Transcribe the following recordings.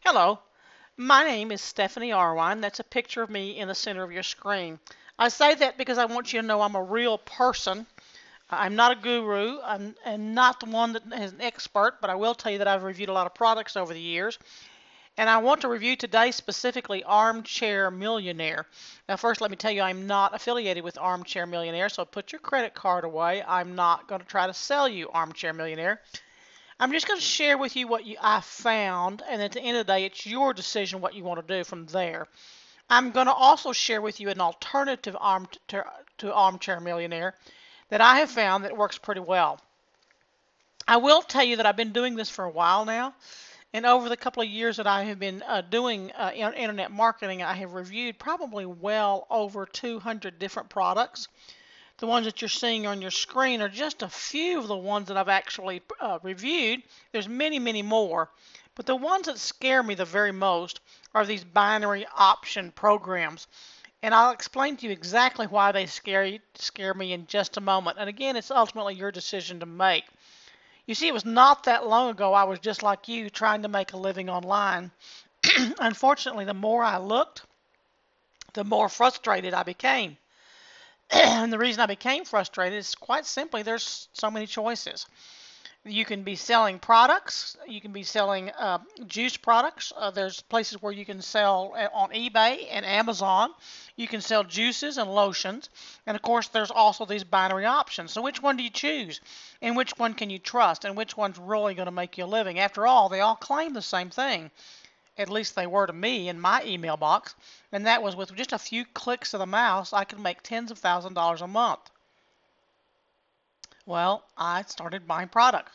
Hello, my name is Stephanie Arwine. That's a picture of me in the center of your screen. I say that because I want you to know I'm a real person. I'm not a guru. I'm not the one that is an expert, but I will tell you that I've reviewed a lot of products over the years. And I want to review today specifically Armchair Millionaire. Now, first, let me tell you I'm not affiliated with Armchair Millionaire, so put your credit card away. I'm not going to try to sell you Armchair Millionaire. I'm just going to share with you what I found, and at the end of the day, it's your decision what you want to do from there. I'm going to also share with you an alternative to Armchair Millionaire that I have found that works pretty well. I will tell you that I've been doing this for a while now, and over the couple of years that I have been doing internet marketing, I have reviewed probably well over 200 different products. The ones that you're seeing on your screen are just a few of the ones that I've actually reviewed. There's many, many more. But the ones that scare me the very most are these binary option programs. And I'll explain to you exactly why they scare me in just a moment. And again, it's ultimately your decision to make. You see, it was not that long ago I was just like you trying to make a living online. Unfortunately, the more I looked, the more frustrated I became. And the reason I became frustrated is quite simply there's so many choices. You can be selling products. You can be selling juice products. There's places where you can sell on eBay and Amazon. You can sell juices and lotions. And of course, there's also these binary options. So which one do you choose? And which one can you trust? And which one's really going to make you a living? After all, they all claim the same thing. At least they were to me in my email box, and that was with just a few clicks of the mouse, I could make tens of thousands of dollars a month. Well, I started buying products.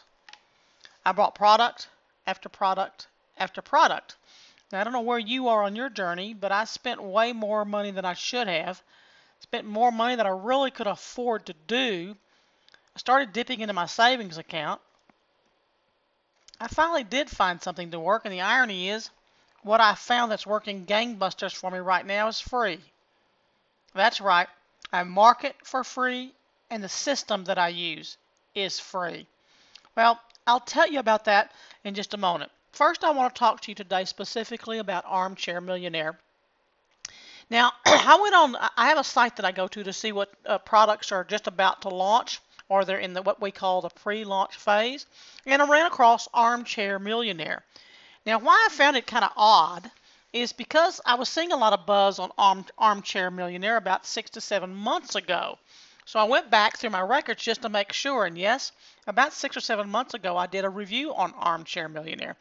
I bought product after product after product. Now, I don't know where you are on your journey, but I spent way more money than I should have. Spent more money than I really could afford to do. I started dipping into my savings account. I finally did find something to work, and the irony is, what I found that's working gangbusters for me right now is free. That's right. I market for free, and the system that I use is free. Well, I'll tell you about that in just a moment. First, I want to talk to you today specifically about Armchair Millionaire. Now, I have a site that I go to see what products are just about to launch, or they're in what we call the pre-launch phase, and I ran across Armchair Millionaire. Now, why I found it kind of odd is because I was seeing a lot of buzz on Armchair Millionaire about 6 to 7 months ago. So I went back through my records just to make sure, and yes, about 6 or 7 months ago I did a review on Armchair Millionaire.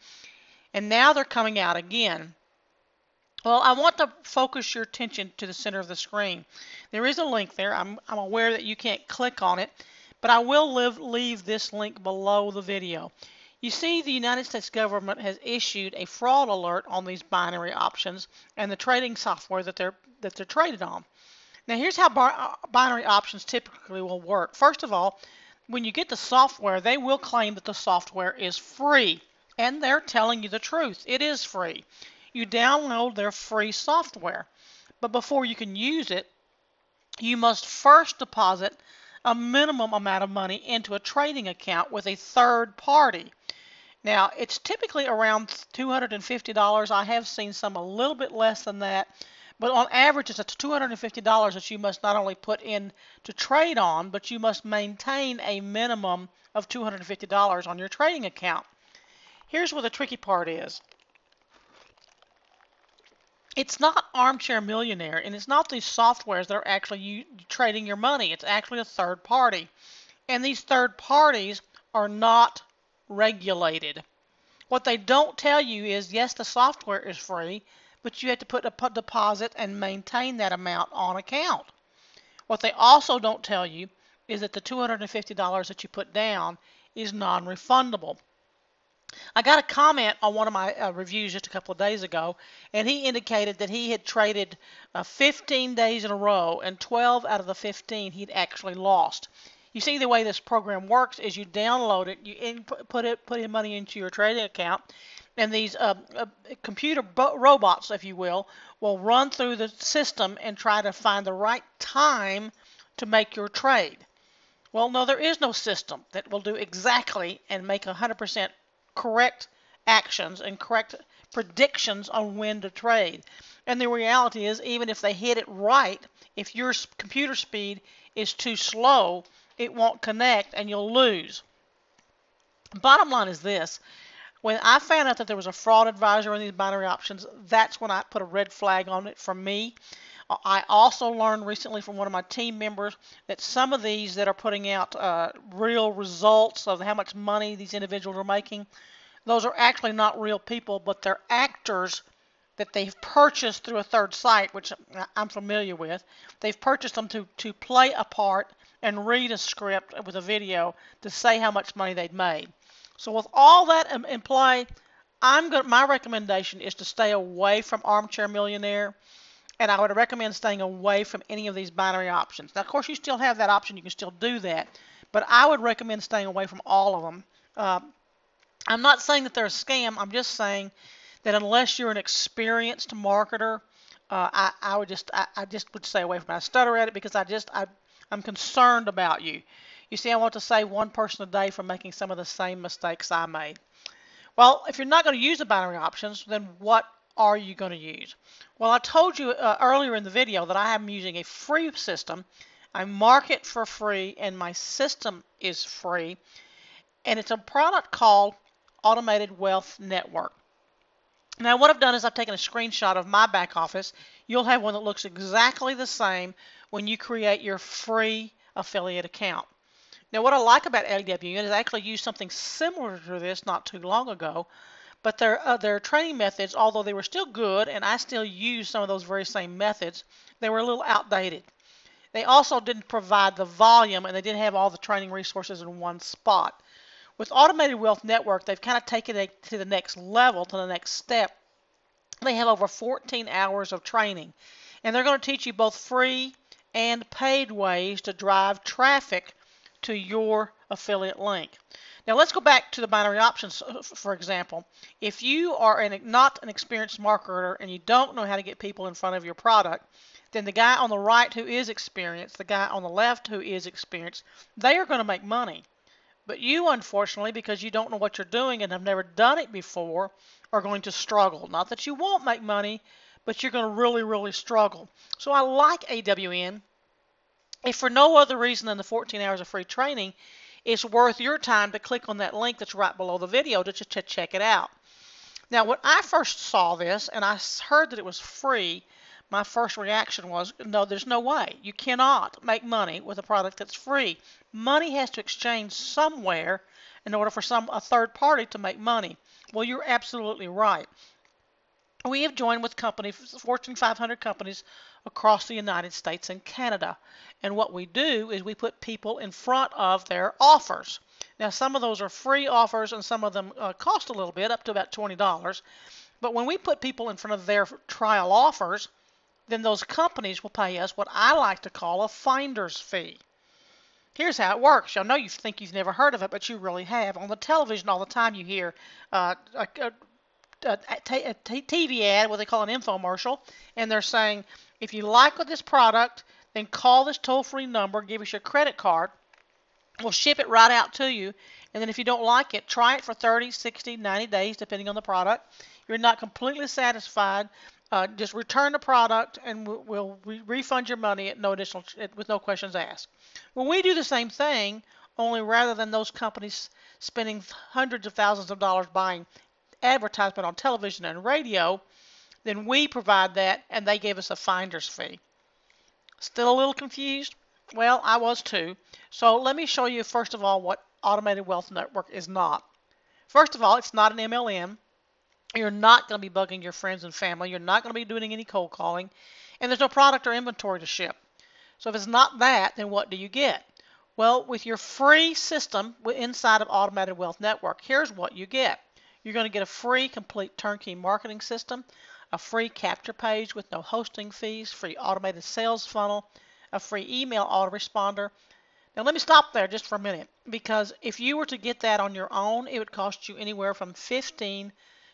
And now they're coming out again. Well, I want to focus your attention to the center of the screen. There is a link there. I'm aware that you can't click on it, but I will leave this link below the video. You see, the United States government has issued a fraud alert on these binary options and the trading software that they're traded on. Now, here's how binary options typically will work. First of all, when you get the software, they will claim that the software is free, and they're telling you the truth. It is free. You download their free software, but before you can use it, you must first deposit a minimum amount of money into a trading account with a third party. Now, it's typically around $250. I have seen some a little bit less than that, but on average, it's $250 that you must not only put in to trade on, but you must maintain a minimum of $250 on your trading account. Here's where the tricky part is. It's not Armchair Millionaire, and it's not these softwares that are actually trading your money. It's actually a third party, and these third parties are not regulated. What they don't tell you is, yes, the software is free, but you have to put a deposit and maintain that amount on account. What they also don't tell you is that the $250 that you put down is non-refundable. I got a comment on one of my reviews just a couple of days ago, and he indicated that he had traded 15 days in a row, and 12 out of the 15 he'd actually lost. You see, the way this program works is you download it, you put in money into your trading account, and these computer robots, if you will run through the system and try to find the right time to make your trade. Well, no, there is no system that will do exactly and make 100% correct actions and correct predictions on when to trade. And the reality is, even if they hit it right, if your computer speed is too slow, it won't connect and you'll lose. Bottom line is this. When I found out that there was a fraud advisor in these binary options, that's when I put a red flag on it for me. I also learned recently from one of my team members that some of these that are putting out real results of how much money these individuals are making, those are actually not real people, but they're actors that they've purchased through a third site, which I'm familiar with. They've purchased them to play a part and read a script with a video to say how much money they'd made. So with all that in play, my recommendation is to stay away from Armchair Millionaire, and I would recommend staying away from any of these binary options. Now, of course, you still have that option. You can still do that, but I would recommend staying away from all of them. I'm not saying that they're a scam. I'm just saying that unless you're an experienced marketer, I just would stay away from it. I stutter at it because I'm concerned about you. You see, I want to save one person a day from making some of the same mistakes I made. Well, if you're not going to use the binary options, then what are you going to use? Well, I told you earlier in the video that I am using a free system. I market for free, and my system is free. And it's a product called Automated Wealth Network. Now, what I've done is I've taken a screenshot of my back office. You'll have one that looks exactly the same when you create your free affiliate account. Now, what I like about AWN is I actually used something similar to this not too long ago, but their training methods, although they were still good, and I still use some of those very same methods, they were a little outdated. They also didn't provide the volume, and they didn't have all the training resources in one spot. With Automated Wealth Network, they've kind of taken it to the next level, to the next step. They have over 14 hours of training, and they're going to teach you both free and paid ways to drive traffic to your affiliate link. Now let's go back to the binary options, for example. If you are not an experienced marketer and you don't know how to get people in front of your product, then the guy on the right who is experienced, the guy on the left who is experienced, they are going to make money. But you, unfortunately, because you don't know what you're doing and have never done it before, are going to struggle. Not that you won't make money, but you're going to really, really struggle. So I like AWN. If for no other reason than the 14 hours of free training, it's worth your time to click on that link that's right below the video to check it out. Now, when I first saw this and I heard that it was free, my first reaction was, no, there's no way. You cannot make money with a product that's free. Money has to exchange somewhere in order for a third party to make money. Well, you're absolutely right. We have joined with companies, Fortune 500 companies across the United States and Canada. And what we do is we put people in front of their offers. Now, some of those are free offers and some of them cost a little bit, up to about $20. But when we put people in front of their trial offers, then those companies will pay us what I like to call a finder's fee. Here's how it works. I know you think you've never heard of it, but you really have. On the television all the time you hear a TV ad, what they call an infomercial, and they're saying, if you like this product, then call this toll-free number, give us your credit card, we'll ship it right out to you, and then if you don't like it, try it for 30, 60, 90 days, depending on the product. If you're not completely satisfied, just return the product, and we'll refund your money at with no questions asked. Well, we do the same thing, only rather than those companies spending hundreds of thousands of dollars buying advertisement on television and radio, then we provide that, and they give us a finder's fee. Still a little confused? Well, I was too. So let me show you, first of all, what Automated Wealth Network is not. First of all, it's not an MLM. You're not going to be bugging your friends and family. You're not going to be doing any cold calling. And there's no product or inventory to ship. So if it's not that, then what do you get? Well, with your free system inside of Automated Wealth Network, here's what you get. You're going to get a free complete turnkey marketing system, a free capture page with no hosting fees, free automated sales funnel, a free email autoresponder. Now let me stop there just for a minute, because if you were to get that on your own, it would cost you anywhere from $15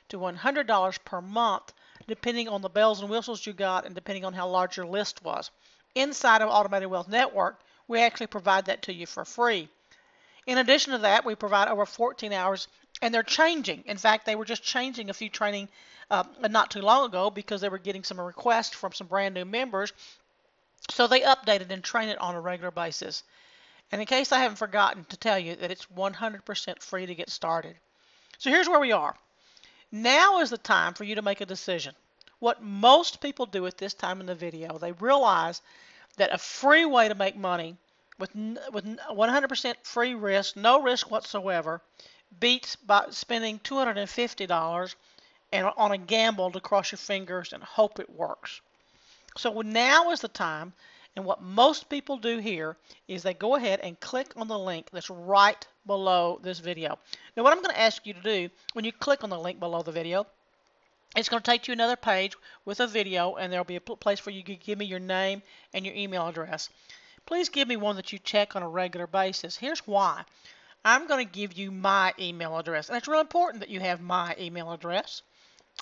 to $100 per month, depending on the bells and whistles you got and depending on how large your list was. Inside of Automated Wealth Network, we actually provide that to you for free. In addition to that, we provide over 14 hours And they're changing. In fact, they were just changing a few training not too long ago because they were getting some requests from some brand new members. So they updated and train it on a regular basis. And in case I haven't forgotten to tell you that it's 100% free to get started. So here's where we are. Now is the time for you to make a decision. What most people do at this time in the video, they realize that a free way to make money with 100% free risk, no risk whatsoever, beats by spending $250 and on a gamble to cross your fingers and hope it works. So now is the time, and what most people do here is they go ahead and click on the link that's right below this video. Now what I'm going to ask you to do when you click on the link below the video, it's going to take you another page with a video, and there'll be a place where you can give me your name and your email address. Please give me one that you check on a regular basis. Here's why. I'm going to give you my email address, and it's really important that you have my email address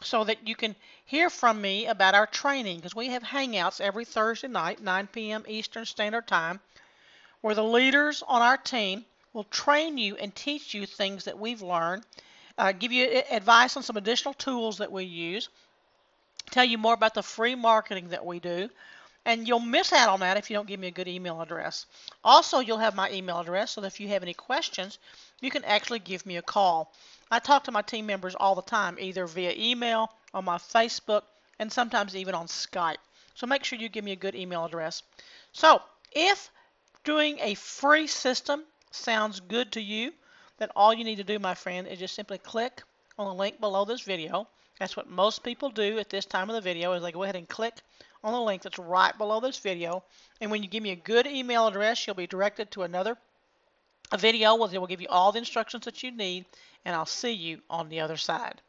so that you can hear from me about our training, because we have hangouts every Thursday night, 9 p.m. Eastern Standard Time, where the leaders on our team will train you and teach you things that we've learned, give you advice on some additional tools that we use, tell you more about the free marketing that we do, and you'll miss out on that if you don't give me a good email address. Also, you'll have my email address, so that if you have any questions, you can actually give me a call. I talk to my team members all the time, either via email, on my Facebook, and sometimes even on Skype. So make sure you give me a good email address. So if doing a free system sounds good to you, then all you need to do, my friend, is just simply click on the link below this video. That's what most people do at this time of the video, is they go ahead and click on the link that's right below this video. And when you give me a good email address, you'll be directed to a video where they will give you all the instructions that you need, and I'll see you on the other side.